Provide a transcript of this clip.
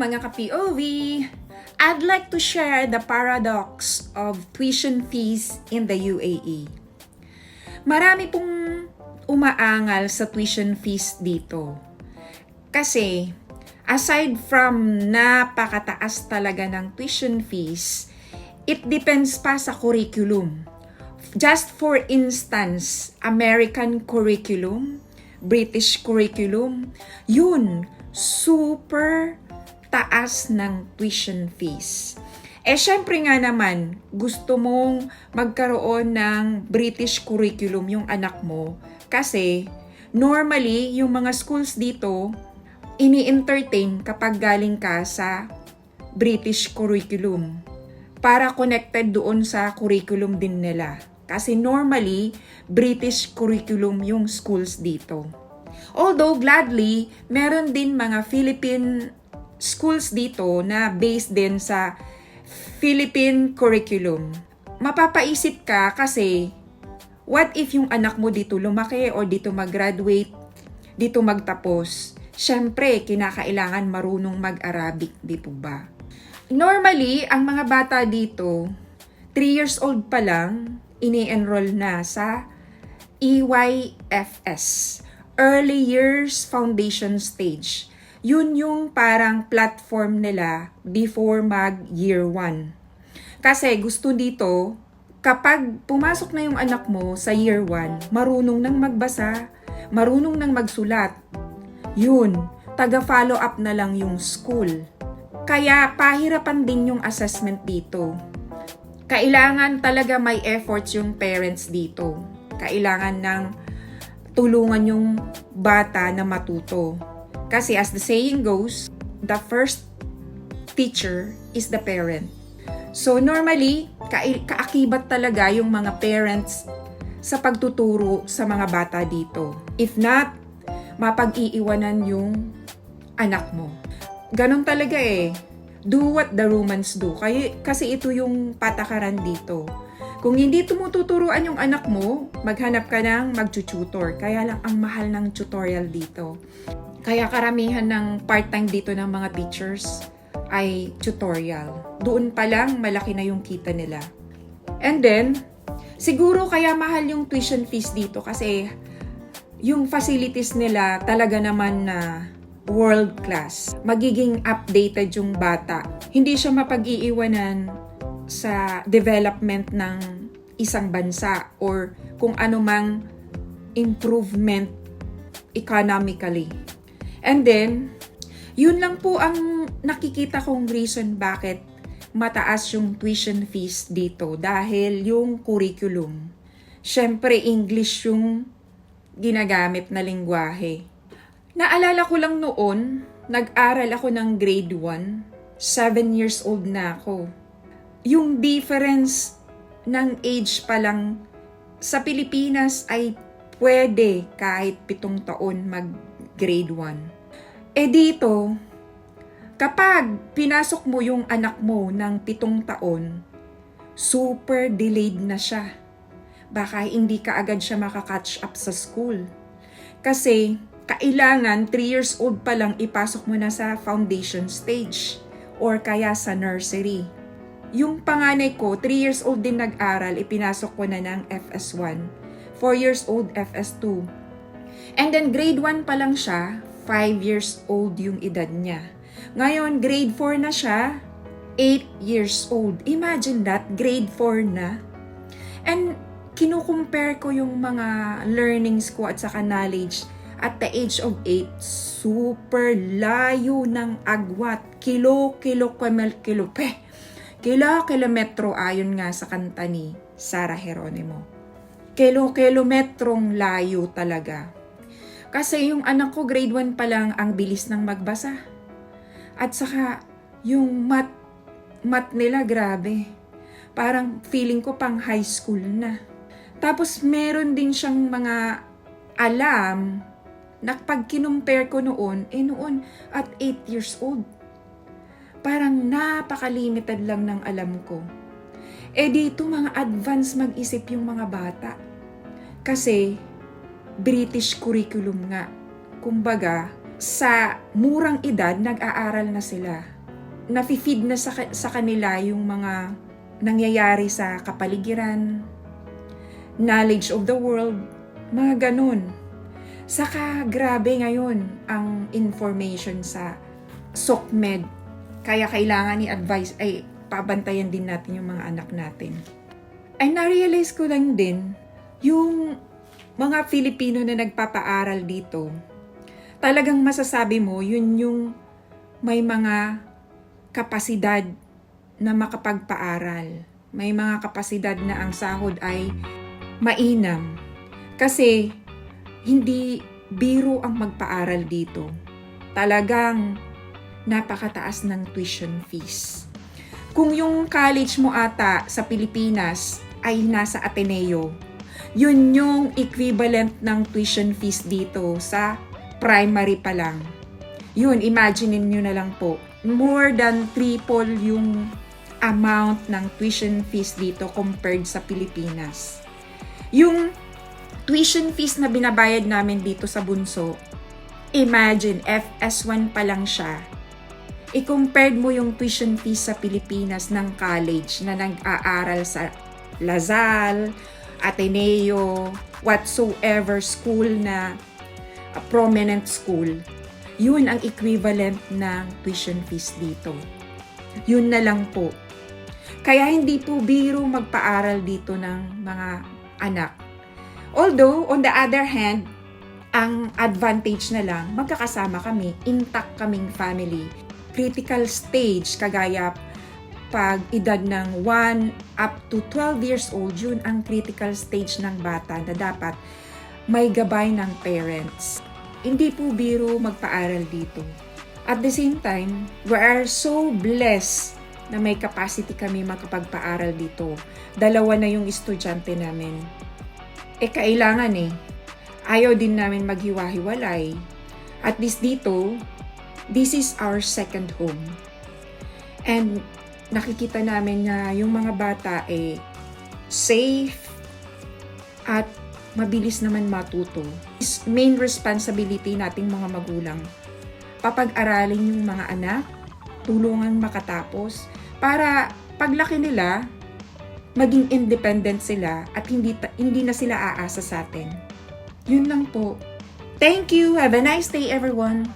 mga ka-POV! I'd like to share the paradox of tuition fees in the UAE. Marami pong umaangal sa tuition fees dito. Kasi, aside from napakataas talaga ng tuition fees, it depends pa sa curriculum. Just for instance, American curriculum, British curriculum, yun, super taas ng tuition fees. Syempre nga naman, gusto mong magkaroon ng British curriculum yung anak mo kasi normally, yung mga schools dito, ini-entertain kapag galing ka sa British curriculum para connected doon sa curriculum din nila. Kasi normally, British curriculum yung schools dito. Although gladly, meron din mga Philippine schools dito na based din sa Philippine curriculum. Mapapaisip ka kasi, what if yung anak mo dito lumaki or dito mag-graduate, dito magtapos? Siyempre, kinakailangan marunong mag-Arabic, di po ba? Normally, ang mga bata dito, 3 years old pa lang, ini-enroll na sa EYFS, Early Years Foundation Stage. Yun yung parang platform nila before mag-year 1. Kasi gusto dito, kapag pumasok na yung anak mo sa year 1, marunong nang magbasa, marunong nang magsulat. Yun, taga-follow up na lang yung school. Kaya pahirapan din yung assessment dito. Kailangan talaga may efforts yung parents dito. Kailangan ng tulungan yung bata na matuto. Kasi as the saying goes, the first teacher is the parent. So normally, kaakibat talaga yung mga parents sa pagtuturo sa mga bata dito. If not, mapag-iiwanan yung anak mo. Ganon talaga eh. Do what the Romans do. Kasi ito yung patakaran dito. Kung hindi tumututuruan yung anak mo, maghanap ka ng mag-tutor. Kaya lang ang mahal ng tutorial dito. Kaya karamihan ng part-time dito ng mga teachers ay tutorial. Doon pa lang malaki na yung kita nila. And then, siguro kaya mahal yung tuition fees dito kasi yung facilities nila talaga naman na world class. Magiging updated yung bata. Hindi siya mapag-iiwanan sa development ng isang bansa or kung ano mang improvement economically. And then, yun lang po ang nakikita kong reason bakit mataas yung tuition fees dito dahil yung curriculum. Syempre, English yung ginagamit na lengguwahe. Naalala ko lang noon, nag-aral ako ng grade 1, 7 years old na ako. Yung difference ng age pa lang sa Pilipinas ay pwede kahit 7 taon mag-grade 1. Dito, kapag pinasok mo yung anak mo ng 7 taon, super delayed na siya. Baka hindi ka agad siya makakatch up sa school. Kasi kailangan 3 years old pa lang ipasok mo na sa foundation stage or kaya sa nursery. Yung panganay ko, 3 years old din nag-aral, ipinasok ko na ng FS1. 4 years old, FS2. And then grade 1 pa lang siya, 5 years old yung edad niya. Ngayon, grade 4 na siya, 8 years old. Imagine that, grade 4 na. And kinukumpare ko yung mga learnings ko at saka knowledge at the age of 8, super layo ng agwat. Kilometro ayon nga sa kanta ni Sarah Geronimo. Kilometrong layo talaga. Kasi yung anak ko grade 1 pa lang ang bilis ng magbasa. At saka yung math nila grabe. Parang feeling ko pang high school na. Tapos meron din siyang mga alam na pag kinumpare ko noon at 8 years old. Parang napaka-limited lang ng alam ko. Dito mga advance mag-isip yung mga bata. Kasi British curriculum nga. Kumbaga, sa murang edad, nag-aaral na sila. Nafi-feed na sa kanila yung mga nangyayari sa kapaligiran, knowledge of the world, mga ganun. Saka grabe ngayon ang information sa SOCMED. Kaya kailangan i-advise, pabantayan din natin yung mga anak natin. Ay na-realize ko lang din, yung mga Filipino na nagpapaaral dito, talagang masasabi mo, yun yung may mga kapasidad na makapagpaaral. May mga kapasidad na ang sahod ay mainam. Kasi hindi biro ang magpaaral dito. Talagang napakataas ng tuition fees. Kung yung college mo ata sa Pilipinas ay nasa Ateneo, yun yung equivalent ng tuition fees dito sa primary pa lang. Yun, imagine nyo na lang po. More than triple yung amount ng tuition fees dito compared sa Pilipinas. Yung tuition fees na binabayad namin dito sa bunso, imagine, FS1 pa lang siya. I-compared mo yung tuition fees sa Pilipinas ng college na nag-aaral sa Lazal, Ateneo, whatsoever school na prominent school. Yun ang equivalent ng tuition fees dito. Yun na lang po. Kaya hindi po biro magpaaral dito ng mga anak. Although, on the other hand, ang advantage na lang, magkakasama kami, intact kaming family. Critical stage, kagaya pag edad ng 1 up to 12 years old, yun ang critical stage ng bata na dapat may gabay ng parents. Hindi po biro magpaaral dito. At the same time, we are so blessed na may capacity kami makapagpaaral dito. 2 na yung estudyante namin. Kailangan ayaw din namin maghiwa-hiwalay. At least dito, this is our second home. And nakikita namin na yung mga bata safe at mabilis naman matuto. Main responsibility nating mga magulang, papag-aralin yung mga anak, tulungan makatapos, para paglaki nila, maging independent sila at hindi na sila aasa sa atin. Yun lang po. Thank you. Have a nice day, everyone.